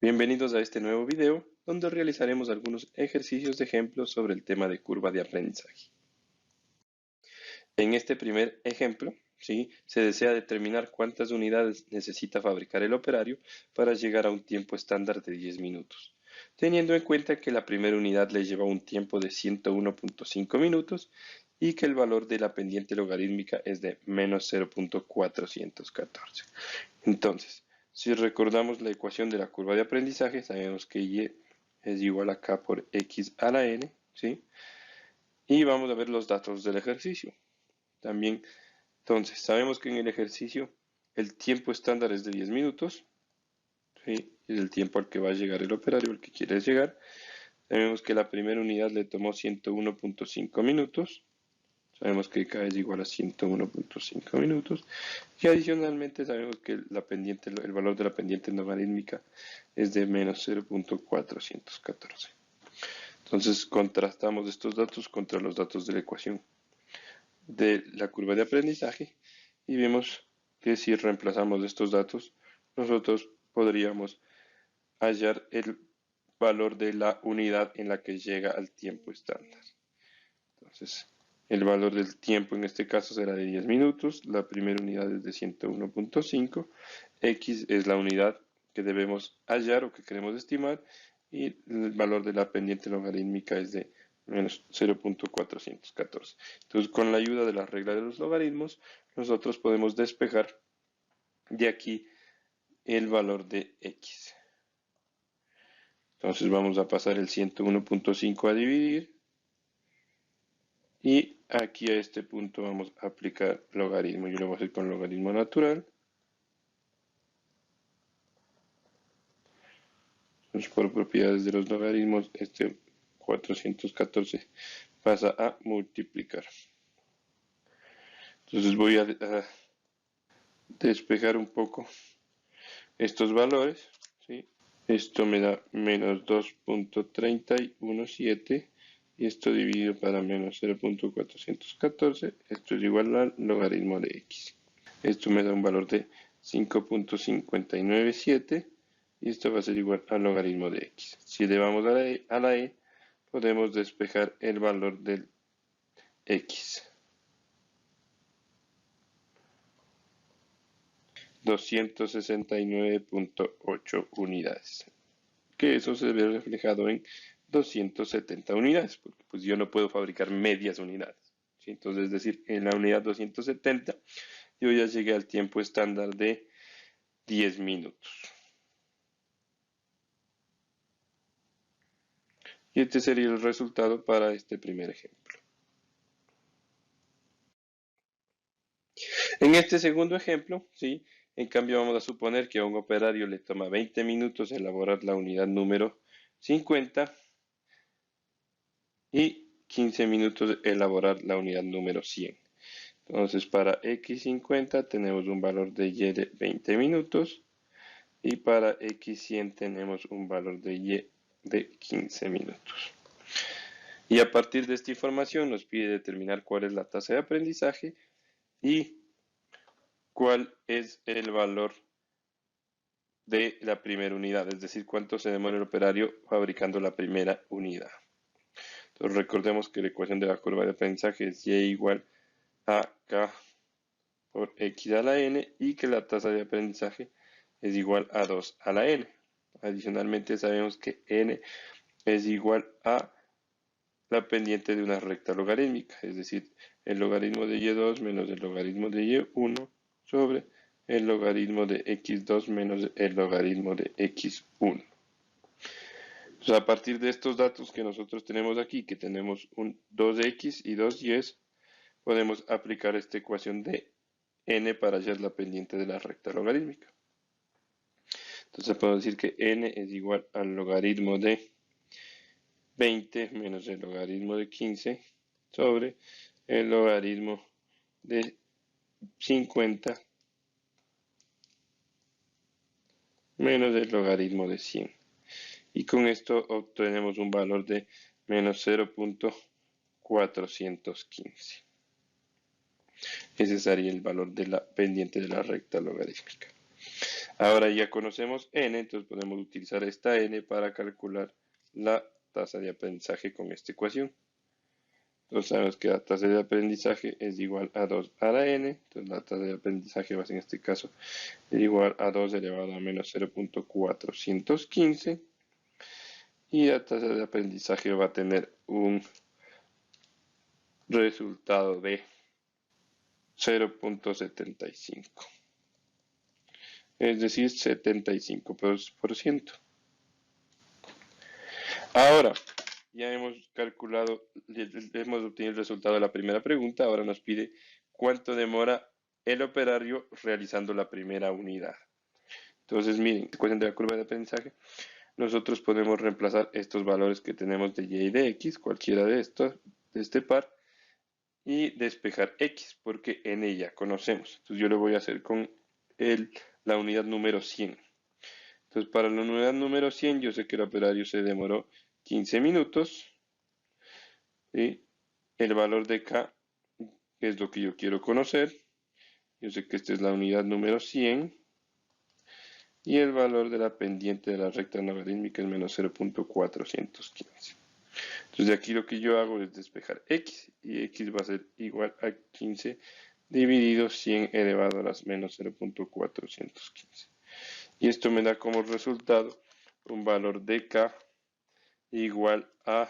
Bienvenidos a este nuevo video donde realizaremos algunos ejercicios de ejemplo sobre el tema de curva de aprendizaje. En este primer ejemplo, se desea determinar cuántas unidades necesita fabricar el operario para llegar a un tiempo estándar de 10 minutos, teniendo en cuenta que la primera unidad le lleva un tiempo de 101.5 minutos y que el valor de la pendiente logarítmica es de menos 0.414. Entonces, si recordamos la ecuación de la curva de aprendizaje, sabemos que y es igual a k por x a la n, ¿sí? Y vamos a ver los datos del ejercicio. También, entonces, sabemos que en el ejercicio el tiempo estándar es de 10 minutos, ¿sí? Es el tiempo al que va a llegar el operario, al que quiere llegar. Sabemos que la primera unidad le tomó 101.5 minutos. Sabemos que k es igual a 101.5 minutos. Y adicionalmente sabemos que el valor de la pendiente logarítmica es de menos 0.414. Entonces contrastamos estos datos contra los datos de la ecuación de la curva de aprendizaje y vemos que si reemplazamos estos datos, nosotros podríamos hallar el valor de la unidad en la que llega al tiempo estándar. Entonces, el valor del tiempo en este caso será de 10 minutos, la primera unidad es de 101.5, x es la unidad que debemos hallar o que queremos estimar y el valor de la pendiente logarítmica es de menos 0.414. Entonces, con la ayuda de la regla de los logaritmos, nosotros podemos despejar de aquí el valor de x. Entonces vamos a pasar el 101.5 a dividir. Y aquí a este punto vamos a aplicar logaritmo. Yo lo voy a hacer con logaritmo natural. Entonces, por propiedades de los logaritmos, este 414 pasa a multiplicar. Entonces voy a despejar un poco estos valores, ¿sí? Esto me da menos 2.317 y esto dividido para menos 0.414, esto es igual al logaritmo de x. Esto me da un valor de 5.597 y esto va a ser igual al logaritmo de x. Si elevamos a la e, podemos despejar el valor del x. 269.8 unidades. Que eso se ve reflejado en 270 unidades, porque pues yo no puedo fabricar medias unidades. ¿Sí? Entonces, es decir, en la unidad 270 yo ya llegué al tiempo estándar de 10 minutos. Y este sería el resultado para este primer ejemplo. En este segundo ejemplo, en cambio vamos a suponer que a un operario le toma 20 minutos elaborar la unidad número 50 y 15 minutos elaborar la unidad número 100. Entonces para x50 tenemos un valor de y de 20 minutos y para x100 tenemos un valor de y de 15 minutos. Y a partir de esta información nos pide determinar cuál es la tasa de aprendizaje y cuál es el valor de la primera unidad, es decir, cuánto se demora el operario fabricando la primera unidad. Entonces recordemos que la ecuación de la curva de aprendizaje es y igual a k por x a la n y que la tasa de aprendizaje es igual a 2 a la n. Adicionalmente sabemos que n es igual a la pendiente de una recta logarítmica, es decir, el logaritmo de y2 menos el logaritmo de y1 sobre el logaritmo de x2 menos el logaritmo de x1. Entonces, a partir de estos datos que nosotros tenemos aquí, que tenemos un 2x y 2y, podemos aplicar esta ecuación de n para hallar la pendiente de la recta logarítmica. Entonces podemos decir que n es igual al logaritmo de 20 menos el logaritmo de 15 sobre el logaritmo de 50 menos el logaritmo de 100. Y con esto obtenemos un valor de menos 0.415. Ese sería el valor de la pendiente de la recta logarítmica. Ahora ya conocemos n, entonces podemos utilizar esta n para calcular la tasa de aprendizaje con esta ecuación. Entonces sabemos que la tasa de aprendizaje es igual a 2 a la n, entonces la tasa de aprendizaje va a ser en este caso igual a 2 elevado a menos 0.415 y la tasa de aprendizaje va a tener un resultado de 0.75, es decir, 75%. Ahora, ya hemos calculado, hemos obtenido el resultado de la primera pregunta, ahora nos pide cuánto demora el operario realizando la primera unidad. Entonces, miren, ecuación de la curva de aprendizaje, nosotros podemos reemplazar estos valores que tenemos de y y de x, cualquiera de estos, de este par, y despejar x, porque n ya conocemos. Entonces yo lo voy a hacer con la unidad número 100. Entonces para la unidad número 100 yo sé que el operario se demoró 15 minutos. ¿Sí? El valor de k es lo que yo quiero conocer. Yo sé que esta es la unidad número 100. Y el valor de la pendiente de la recta logarítmica es menos 0.415. Entonces de aquí lo que yo hago es despejar x, y x va a ser igual a 15 dividido 100 elevado a las menos 0.415. Y esto me da como resultado un valor de k igual a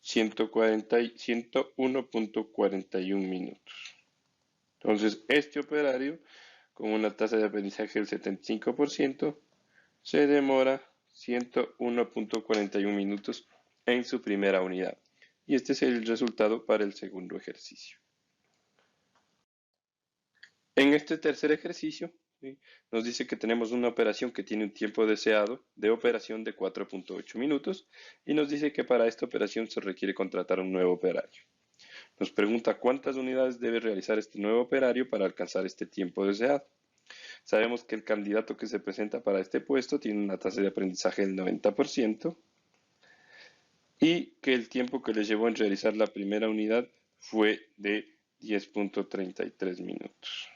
101.41 minutos. Entonces este operario, con una tasa de aprendizaje del 75%, se demora 101.41 minutos en su primera unidad. Y este es el resultado para el segundo ejercicio. En este tercer ejercicio, ¿sí?, nos dice que tenemos una operación que tiene un tiempo deseado de operación de 4.8 minutos y nos dice que para esta operación se requiere contratar un nuevo operario. Nos pregunta cuántas unidades debe realizar este nuevo operario para alcanzar este tiempo deseado. Sabemos que el candidato que se presenta para este puesto tiene una tasa de aprendizaje del 90% y que el tiempo que le llevó en realizar la primera unidad fue de 10.33 minutos.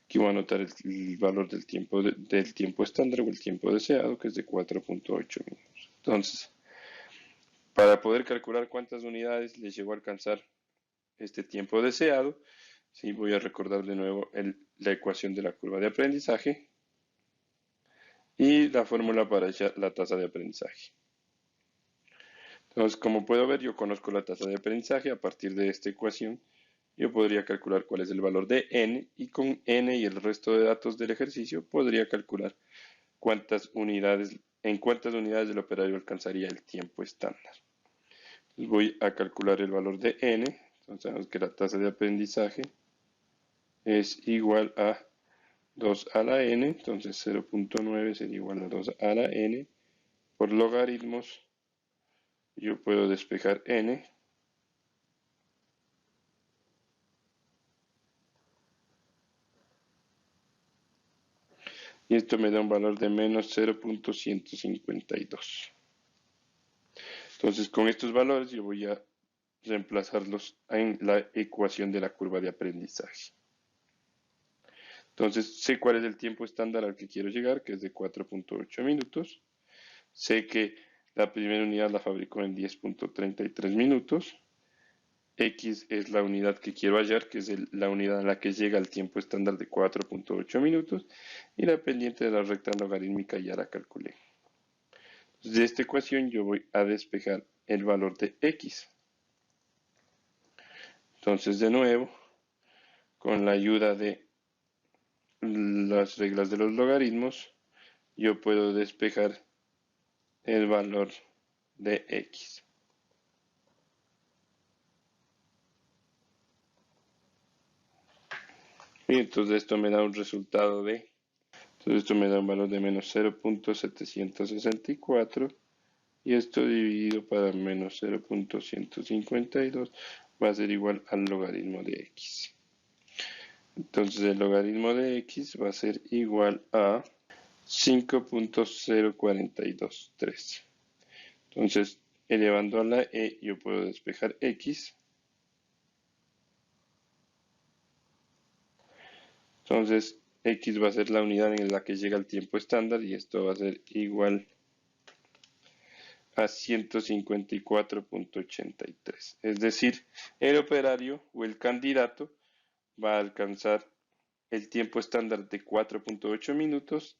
Aquí voy a anotar el valor del tiempo estándar o el tiempo deseado, que es de 4.8 minutos. Entonces, para poder calcular cuántas unidades le llegó a alcanzar este tiempo deseado, sí, voy a recordar de nuevo la ecuación de la curva de aprendizaje y la fórmula para hallar la tasa de aprendizaje. Entonces, como puedo ver, yo conozco la tasa de aprendizaje. A partir de esta ecuación, yo podría calcular cuál es el valor de n, y con n y el resto de datos del ejercicio podría calcular en cuántas unidades del operario alcanzaría el tiempo estándar. Entonces voy a calcular el valor de n. Entonces sabemos que la tasa de aprendizaje es igual a 2 a la n, entonces 0.9 sería igual a 2 a la n. Por logaritmos, yo puedo despejar n. Y esto me da un valor de menos 0.152. Entonces con estos valores yo voy a reemplazarlos en la ecuación de la curva de aprendizaje. Entonces sé cuál es el tiempo estándar al que quiero llegar, que es de 4.8 minutos. Sé que la primera unidad la fabricó en 10.33 minutos. X es la unidad que quiero hallar, que es la unidad en la que llega el tiempo estándar de 4.8 minutos. Y la pendiente de la recta logarítmica ya la calculé. Entonces, de esta ecuación yo voy a despejar el valor de X. Entonces, de nuevo, con la ayuda de las reglas de los logaritmos, yo puedo despejar el valor de X. Y entonces esto me da un resultado de, entonces esto me da un valor de menos 0.764, y esto dividido para menos 0.152 va a ser igual al logaritmo de X. Entonces el logaritmo de X va a ser igual a 5.0423. Entonces, elevando a la e, yo puedo despejar X. Entonces, X va a ser la unidad en la que llega el tiempo estándar y esto va a ser igual a 154.83. Es decir, el operario o el candidato va a alcanzar el tiempo estándar de 4.8 minutos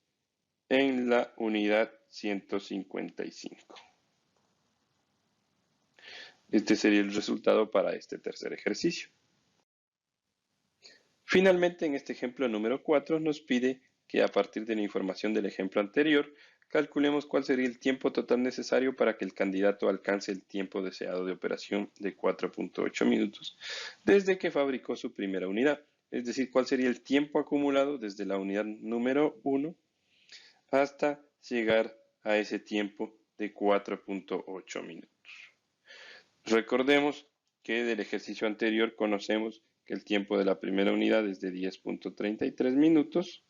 en la unidad 155. Este sería el resultado para este tercer ejercicio. Finalmente, en este ejemplo número 4 nos pide que a partir de la información del ejemplo anterior, calculemos cuál sería el tiempo total necesario para que el candidato alcance el tiempo deseado de operación de 4.8 minutos desde que fabricó su primera unidad. Es decir, cuál sería el tiempo acumulado desde la unidad número 1 hasta llegar a ese tiempo de 4.8 minutos. Recordemos que del ejercicio anterior conocemos que el tiempo de la primera unidad es de 10.33 minutos,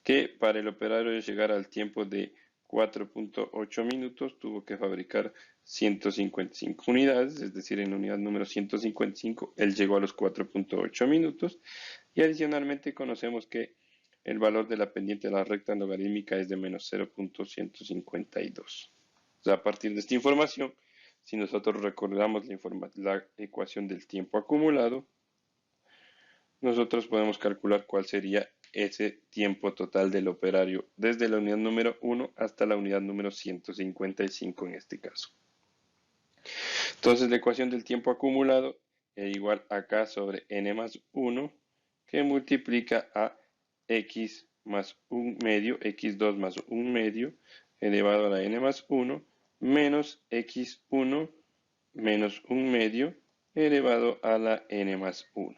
que para el operario llegar al tiempo de 4.8 minutos tuvo que fabricar 155 unidades, es decir, en la unidad número 155 él llegó a los 4.8 minutos y adicionalmente conocemos que el valor de la pendiente de la recta logarítmica es de menos 0.152. O sea, a partir de esta información, si nosotros recordamos la ecuación del tiempo acumulado, nosotros podemos calcular cuál sería ese tiempo total del operario desde la unidad número 1 hasta la unidad número 155 en este caso. Entonces la ecuación del tiempo acumulado es igual a K sobre N más 1 que multiplica a X más 1 medio, X2 más 1 medio elevado a la N más 1 menos X1 menos 1 medio elevado a la N más 1.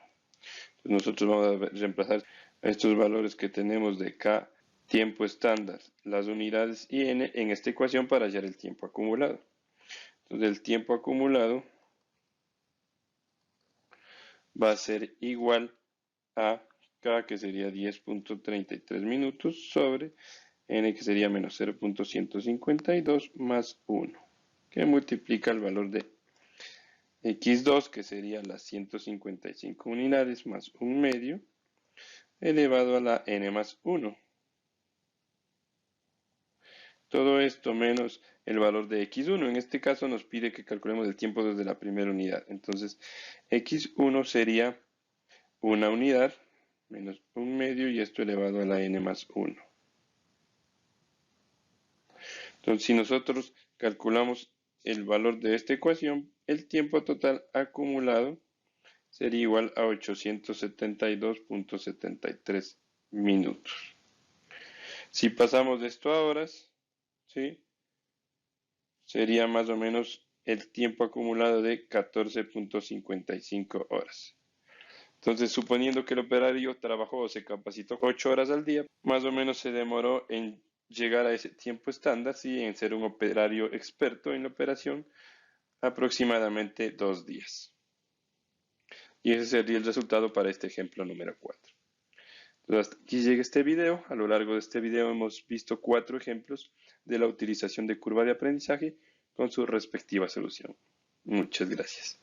Entonces nosotros vamos a reemplazar estos valores que tenemos de K, tiempo estándar, las unidades y N en esta ecuación para hallar el tiempo acumulado. Entonces el tiempo acumulado va a ser igual a K, que sería 10.33 minutos, sobre N, que sería menos 0.152 más 1, que multiplica el valor de X2, que sería las 155 unidades más 1 medio, elevado a la N más 1. Todo esto menos el valor de X1. En este caso nos pide que calculemos el tiempo desde la primera unidad. Entonces, X1 sería una unidad menos 1 medio y esto elevado a la N más 1. Entonces, si nosotros calculamos el valor de esta ecuación, el tiempo total acumulado sería igual a 872.73 minutos. Si pasamos de esto a horas, ¿sí?, sería más o menos el tiempo acumulado de 14.55 horas. Entonces, suponiendo que el operario trabajó o se capacitó 8 horas al día, más o menos se demoró en llegar a ese tiempo estándar, ¿sí?, en ser un operario experto en la operación, aproximadamente 2 días. Y ese sería el resultado para este ejemplo número 4. Entonces, hasta aquí llega este video. A lo largo de este video hemos visto 4 ejemplos de la utilización de curva de aprendizaje con su respectiva solución. Muchas gracias.